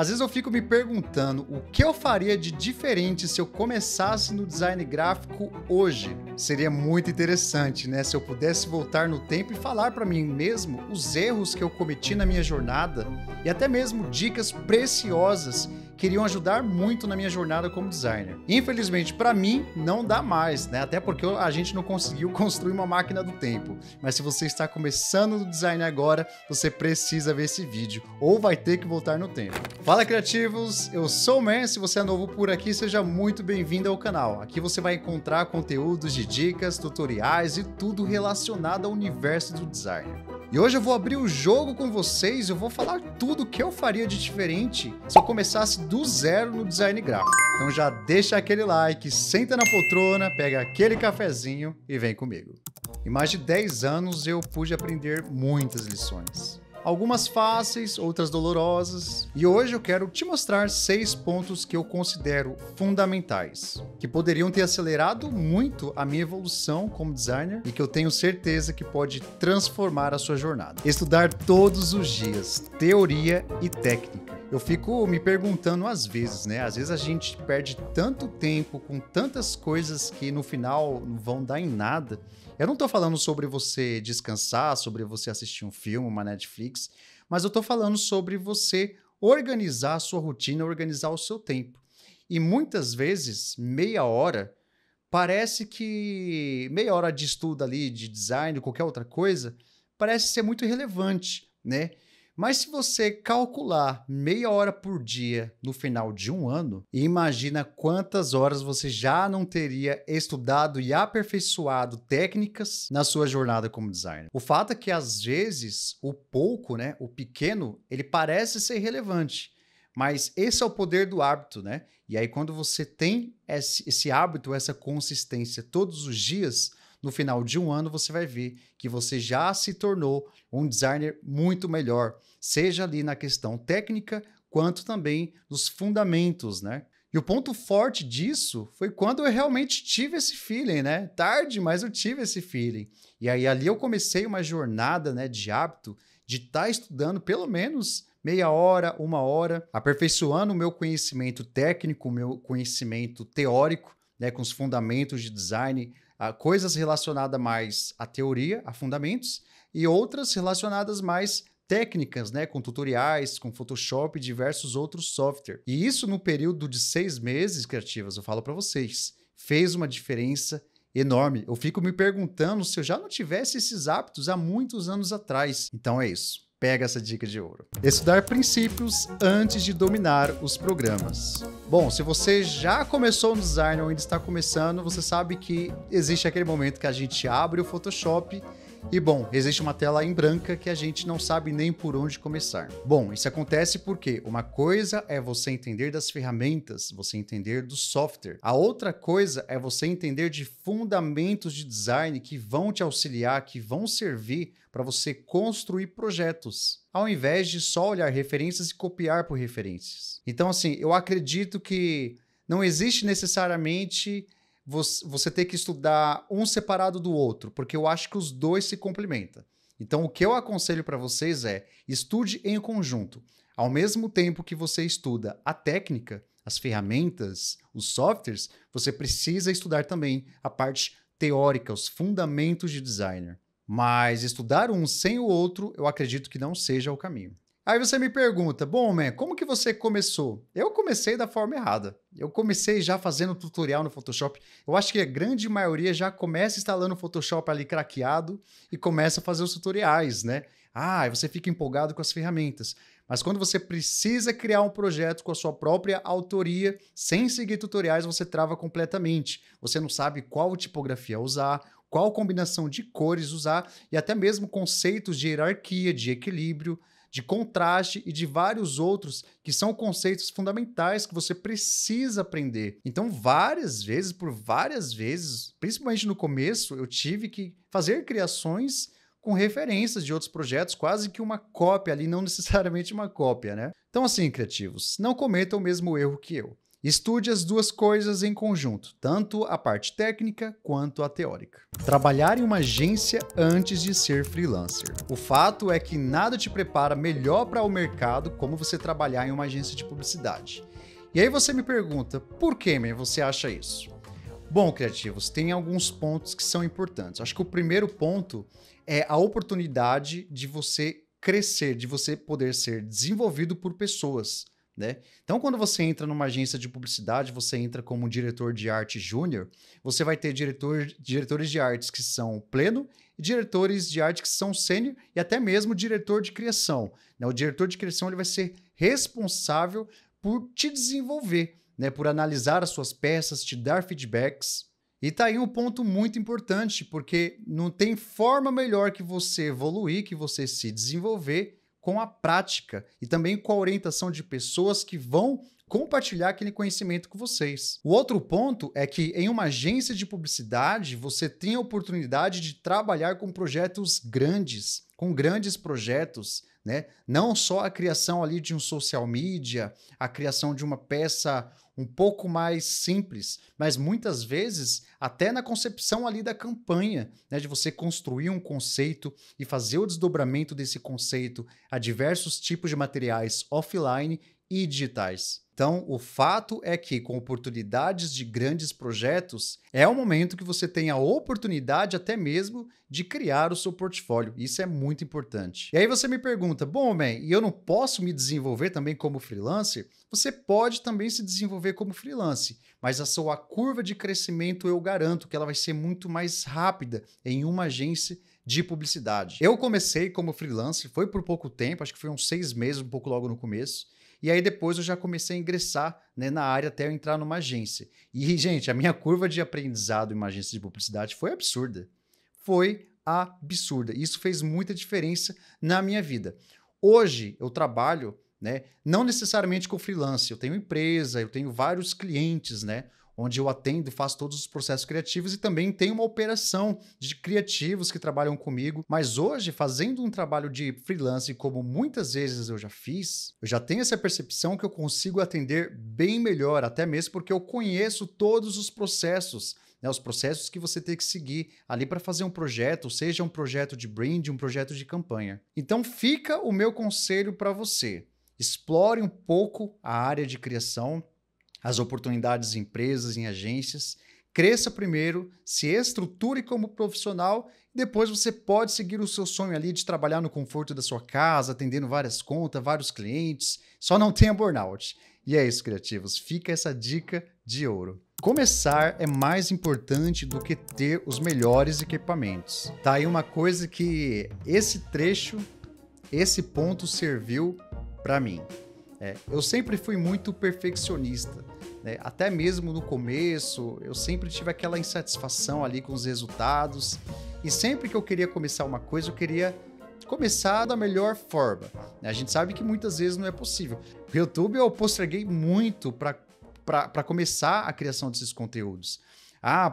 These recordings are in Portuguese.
Às vezes eu fico me perguntando o que eu faria de diferente se eu começasse no design gráfico hoje. Seria muito interessante, né? Se eu pudesse voltar no tempo e falar para mim mesmo os erros que eu cometi na minha jornada e até mesmo dicas preciosas que iriam ajudar muito na minha jornada como designer. Infelizmente, para mim, não dá mais, né? Até porque a gente não conseguiu construir uma máquina do tempo. Mas se você está começando no design agora, você precisa ver esse vídeo, ou vai ter que voltar no tempo. Fala, criativos! Eu sou o Man. Se você é novo por aqui, seja muito bem-vindo ao canal. Aqui você vai encontrar conteúdos de dicas, tutoriais e tudo relacionado ao universo do design. E hoje eu vou abrir o jogo com vocês, eu vou falar tudo o que eu faria de diferente se eu começasse do zero no design gráfico. Então já deixa aquele like, senta na poltrona, pega aquele cafezinho e vem comigo. Em mais de 10 anos eu pude aprender muitas lições. Algumas fáceis, outras dolorosas. E hoje eu quero te mostrar 6 pontos que eu considero fundamentais, que poderiam ter acelerado muito a minha evolução como designer e que eu tenho certeza que pode transformar a sua jornada. Estudar todos os dias, teoria e técnica. Eu fico me perguntando às vezes, né? Às vezes a gente perde tanto tempo com tantas coisas que no final não vão dar em nada. Eu não tô falando sobre você descansar, sobre você assistir um filme, uma Netflix, mas eu tô falando sobre você organizar a sua rotina, organizar o seu tempo. E muitas vezes, meia hora, parece que meia hora de estudo ali, de design, qualquer outra coisa, parece ser muito irrelevante, né? Mas se você calcular meia hora por dia no final de um ano, imagina quantas horas você já não teria estudado e aperfeiçoado técnicas na sua jornada como designer. O fato é que às vezes o pouco, né, o pequeno, ele parece ser relevante, mas esse é o poder do hábito, né? E aí quando você tem esse hábito, essa consistência todos os dias, no final de um ano você vai ver que você já se tornou um designer muito melhor, seja ali na questão técnica, quanto também nos fundamentos, né? E o ponto forte disso foi quando eu realmente tive esse feeling, né? Tarde, mas eu tive esse feeling. E aí ali eu comecei uma jornada, né, de hábito, de estar estudando pelo menos meia hora, uma hora, aperfeiçoando o meu conhecimento técnico, o meu conhecimento teórico, né, com os fundamentos de design, coisas relacionadas mais à teoria, a fundamentos, e outras relacionadas mais técnicas, né, com tutoriais, com Photoshop e diversos outros softwares. E isso no período de 6 meses, criativas, eu falo para vocês, fez uma diferença enorme. Eu fico me perguntando se eu já não tivesse esses hábitos há muitos anos atrás. Então é isso. Pega essa dica de ouro. Estudar princípios antes de dominar os programas. Bom, se você já começou no design ou ainda está começando, você sabe que existe aquele momento que a gente abre o Photoshop e, bom, existe uma tela em branca que a gente não sabe nem por onde começar. Bom, isso acontece porque uma coisa é você entender das ferramentas, você entender do software. A outra coisa é você entender de fundamentos de design que vão te auxiliar, que vão servir para você construir projetos, ao invés de só olhar referências e copiar por referências. Então, assim, eu acredito que não existe necessariamente você ter que estudar um separado do outro, porque eu acho que os dois se complementam. Então, o que eu aconselho para vocês é estude em conjunto. Ao mesmo tempo que você estuda a técnica, as ferramentas, os softwares, você precisa estudar também a parte teórica, os fundamentos de designer. Mas estudar um sem o outro, eu acredito que não seja o caminho. Aí você me pergunta, bom, man, como que você começou? Eu comecei da forma errada. Eu comecei já fazendo tutorial no Photoshop. Eu acho que a grande maioria já começa instalando o Photoshop ali craqueado e começa a fazer os tutoriais, né? Ah, aí você fica empolgado com as ferramentas. Mas quando você precisa criar um projeto com a sua própria autoria, sem seguir tutoriais, você trava completamente. Você não sabe qual tipografia usar, qual combinação de cores usar e até mesmo conceitos de hierarquia, de equilíbrio, de contraste e de vários outros que são conceitos fundamentais que você precisa aprender. Então, por várias vezes, principalmente no começo, eu tive que fazer criações com referências de outros projetos, quase que uma cópia ali, não necessariamente uma cópia, né? Então, assim, criativos, não cometam o mesmo erro que eu. Estude as duas coisas em conjunto, tanto a parte técnica quanto a teórica. Trabalhar em uma agência antes de ser freelancer. O fato é que nada te prepara melhor para o mercado como você trabalhar em uma agência de publicidade. E aí você me pergunta, por que, você acha isso? Bom, criativos, tem alguns pontos que são importantes. Acho que o primeiro ponto é a oportunidade de você crescer, de você poder ser desenvolvido por pessoas, né? Então, quando você entra numa agência de publicidade, você entra como diretor de arte júnior, você vai ter diretores de artes que são pleno e diretores de arte que são sênior e até mesmo diretor de criação, né? O diretor de criação ele vai ser responsável por te desenvolver, né? Por analisar as suas peças, te dar feedbacks. E tá aí um ponto muito importante, porque não tem forma melhor que você evoluir, que você se desenvolver com a prática e também com a orientação de pessoas que vão compartilhar aquele conhecimento com vocês. O outro ponto é que em uma agência de publicidade você tem a oportunidade de trabalhar com projetos grandes, com grandes projetos, né? Não só a criação ali de um social media, a criação de uma peça um pouco mais simples, mas muitas vezes até na concepção ali da campanha, né, de você construir um conceito e fazer o desdobramento desse conceito a diversos tipos de materiais offline e digitais. Então, o fato é que com oportunidades de grandes projetos, é o momento que você tem a oportunidade até mesmo de criar o seu portfólio. Isso é muito importante. E aí você me pergunta, bom, e eu não posso me desenvolver também como freelancer? Você pode também se desenvolver como freelancer, mas a sua curva de crescimento eu garanto que ela vai ser muito mais rápida em uma agência de publicidade. Eu comecei como freelancer, foi por pouco tempo, acho que foi uns 6 meses, um pouco logo no começo. E aí depois eu já comecei a ingressar, né, na área até eu entrar numa agência. E, gente, a minha curva de aprendizado em uma agência de publicidade foi absurda. Foi absurda. Isso fez muita diferença na minha vida. Hoje eu trabalho, né, não necessariamente com freelance. Eu tenho empresa, eu tenho vários clientes, né, onde eu atendo, faço todos os processos criativos e também tenho uma operação de criativos que trabalham comigo. Mas hoje, fazendo um trabalho de freelance, como muitas vezes eu já fiz, eu já tenho essa percepção que eu consigo atender bem melhor, até mesmo porque eu conheço todos os processos, né, os processos que você tem que seguir ali para fazer um projeto, seja um projeto de brand, um projeto de campanha. Então fica o meu conselho para você. Explore um pouco a área de criação, as oportunidades em empresas, em agências, cresça primeiro, se estruture como profissional e depois você pode seguir o seu sonho ali de trabalhar no conforto da sua casa, atendendo várias contas, vários clientes, só não tenha burnout. E é isso, criativos, fica essa dica de ouro. Começar é mais importante do que ter os melhores equipamentos. Tá aí uma coisa que esse ponto serviu para mim. Eu sempre fui muito perfeccionista, né? Até mesmo no começo, eu sempre tive aquela insatisfação ali com os resultados. E sempre que eu queria começar uma coisa, eu queria começar da melhor forma. A gente sabe que muitas vezes não é possível. O YouTube eu posterguei muito para começar a criação desses conteúdos.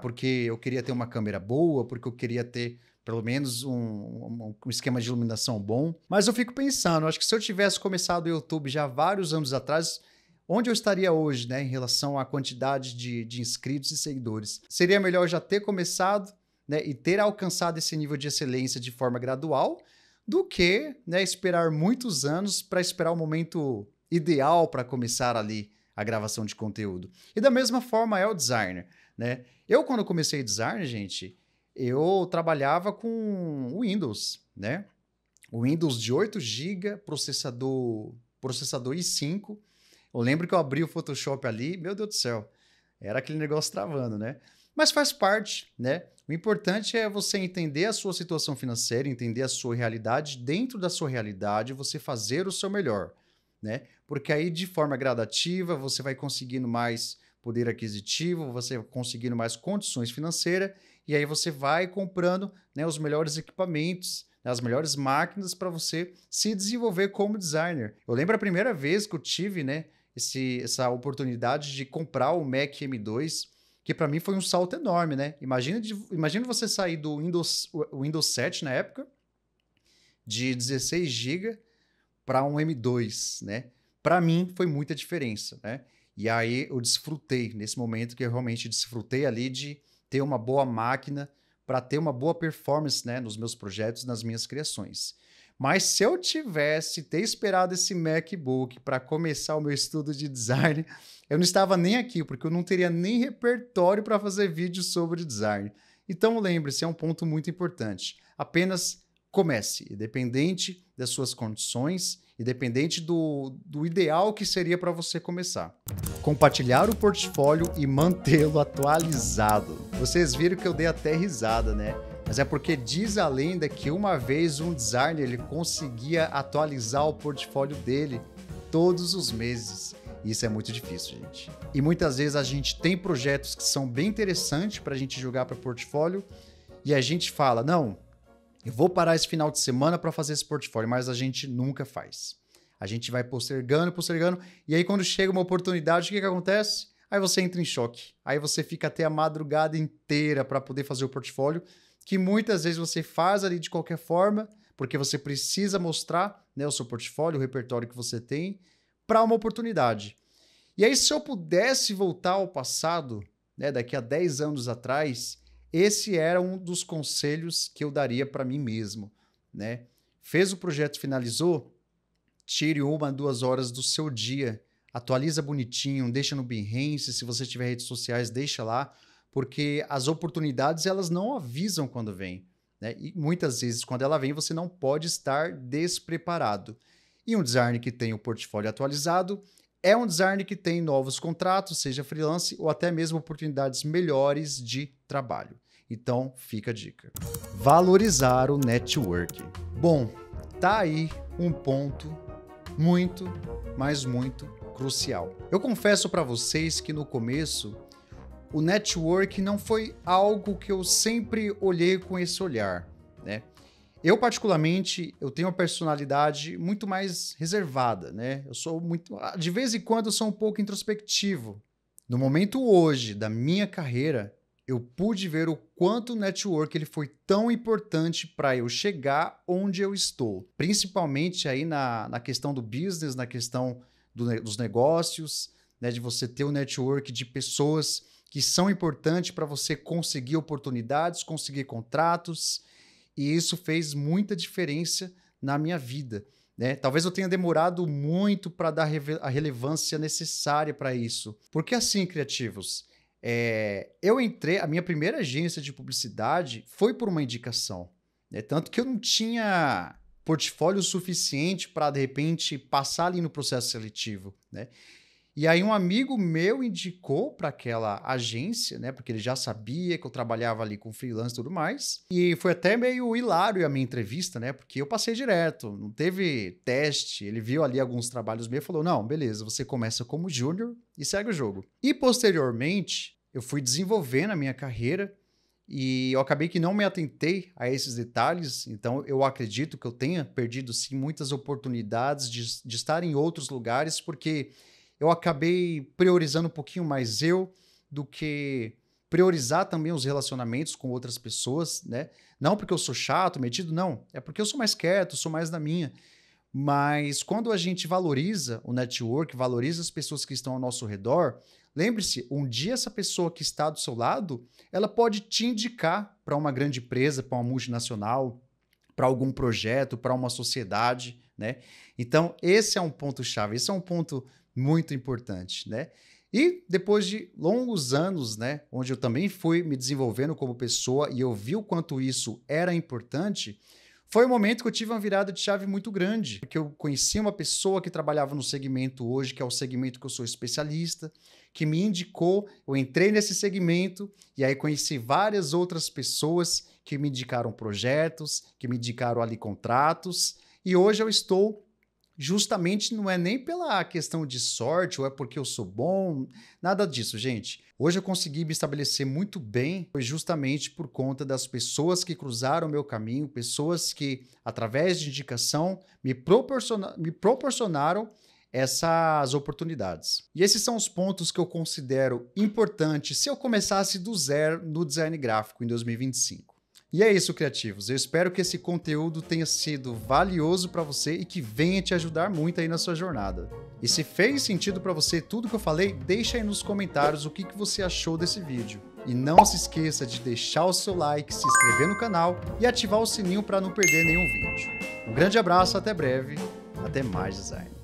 Porque eu queria ter uma câmera boa, porque eu queria ter pelo menos um esquema de iluminação bom. Mas eu fico pensando, acho que se eu tivesse começado o YouTube já vários anos atrás, onde eu estaria hoje, né, em relação à quantidade de inscritos e seguidores? Seria melhor já ter começado, né, e ter alcançado esse nível de excelência de forma gradual, do que, né, esperar muitos anos para esperar o momento ideal para começar ali a gravação de conteúdo. E da mesma forma é o designer, né? Eu, quando comecei design, gente, eu trabalhava com o Windows, né? O Windows de 8 GB, processador i5. Eu lembro que eu abri o Photoshop ali, meu Deus do céu, era aquele negócio travando, né? Mas faz parte, né? O importante é você entender a sua situação financeira, entender a sua realidade, dentro da sua realidade, você fazer o seu melhor, né? Porque aí, de forma gradativa, você vai conseguindo mais poder aquisitivo, você vai conseguindo mais condições financeiras, e aí você vai comprando, né, os melhores equipamentos, né, as melhores máquinas para você se desenvolver como designer. Eu lembro a primeira vez que eu tive, né, essa oportunidade de comprar o Mac M2, que para mim foi um salto enorme, né? Imagina você sair do Windows 7 na época, de 16 GB para um M2, né? Para mim foi muita diferença, né? E aí eu desfrutei, nesse momento que eu realmente desfrutei ali de ter uma boa máquina para ter uma boa performance, né, nos meus projetos, nas minhas criações. Mas se eu tivesse ter esperado esse MacBook para começar o meu estudo de design, eu não estava nem aqui, porque eu não teria nem repertório para fazer vídeos sobre design. Então lembre-se, é um ponto muito importante. Apenas comece, independente das suas condições, independente do ideal que seria para você começar. Compartilhar o portfólio e mantê-lo atualizado. Vocês viram que eu dei até risada, né? Mas é porque diz a lenda que uma vez um designer ele conseguia atualizar o portfólio dele todos os meses. Isso é muito difícil, gente. E muitas vezes a gente tem projetos que são bem interessantes para a gente jogar para portfólio e a gente fala, não, eu vou parar esse final de semana para fazer esse portfólio, mas a gente nunca faz. A gente vai postergando, postergando, e aí quando chega uma oportunidade, o que acontece? Aí você entra em choque. Aí você fica até a madrugada inteira para poder fazer o portfólio, que muitas vezes você faz ali de qualquer forma, porque você precisa mostrar, né, o seu portfólio, o repertório que você tem, para uma oportunidade. E aí, se eu pudesse voltar ao passado, né, daqui a 10 anos atrás, esse era um dos conselhos que eu daria para mim mesmo, né? Fez o projeto, finalizou? Tire 1, 2 horas do seu dia, atualiza bonitinho, deixa no Behance, se você tiver redes sociais, deixa lá, porque as oportunidades elas não avisam quando vem, né? E muitas vezes quando ela vem você não pode estar despreparado. E um designer que tem o portfólio atualizado é um designer que tem novos contratos, seja freelance ou até mesmo oportunidades melhores de trabalho. Então, fica a dica. Valorizar o network. Bom, tá aí um ponto muito, mas muito crucial. Eu confesso para vocês que no começo, o network não foi algo que eu sempre olhei com esse olhar, né? Eu, particularmente, eu tenho uma personalidade muito mais reservada, né? Eu sou muito... De vez em quando eu sou um pouco introspectivo. No momento hoje da minha carreira, eu pude ver o quanto o network ele foi tão importante para eu chegar onde eu estou. Principalmente aí na questão do business, na questão dos negócios, né? De você ter um network de pessoas que são importantes para você conseguir oportunidades, conseguir contratos. E isso fez muita diferença na minha vida, né? Talvez eu tenha demorado muito para dar a relevância necessária para isso. Porque assim, criativos, eu entrei, a minha primeira agência de publicidade foi por uma indicação, né? Tanto que eu não tinha portfólio suficiente para, de repente, passar ali no processo seletivo, né? E aí um amigo meu indicou para aquela agência, né? Porque ele já sabia que eu trabalhava ali com freelance e tudo mais. E foi até meio hilário a minha entrevista, né? Porque eu passei direto, não teve teste. Ele viu ali alguns trabalhos meus e falou, não, beleza, você começa como júnior e segue o jogo. E posteriormente, eu fui desenvolvendo a minha carreira e eu acabei que não me atentei a esses detalhes. Então eu acredito que eu tenha perdido sim muitas oportunidades de estar em outros lugares, porque eu acabei priorizando um pouquinho mais eu do que priorizar também os relacionamentos com outras pessoas, né? Não porque eu sou chato, metido, não. É porque eu sou mais quieto, sou mais na minha. Mas quando a gente valoriza o network, valoriza as pessoas que estão ao nosso redor, lembre-se, um dia essa pessoa que está do seu lado, ela pode te indicar para uma grande empresa, para uma multinacional, para algum projeto, para uma sociedade, né? Então, esse é um ponto-chave, esse é um ponto muito importante, né? E depois de longos anos, né, onde eu também fui me desenvolvendo como pessoa e eu vi o quanto isso era importante, foi um momento que eu tive uma virada de chave muito grande, porque eu conheci uma pessoa que trabalhava no segmento hoje, que é o segmento que eu sou especialista, que me indicou, eu entrei nesse segmento e aí conheci várias outras pessoas que me indicaram projetos, que me indicaram ali contratos, e hoje eu estou justamente, não é nem pela questão de sorte ou é porque eu sou bom, nada disso, gente. Hoje eu consegui me estabelecer muito bem, foi justamente por conta das pessoas que cruzaram o meu caminho, pessoas que, através de indicação, me proporcionaram essas oportunidades. E esses são os pontos que eu considero importantes se eu começasse do zero no design gráfico em 2025. E é isso, criativos. Eu espero que esse conteúdo tenha sido valioso para você e que venha te ajudar muito aí na sua jornada. E se fez sentido para você tudo que eu falei, deixa aí nos comentários o que você achou desse vídeo. E não se esqueça de deixar o seu like, se inscrever no canal e ativar o sininho para não perder nenhum vídeo. Um grande abraço, até breve, até mais design.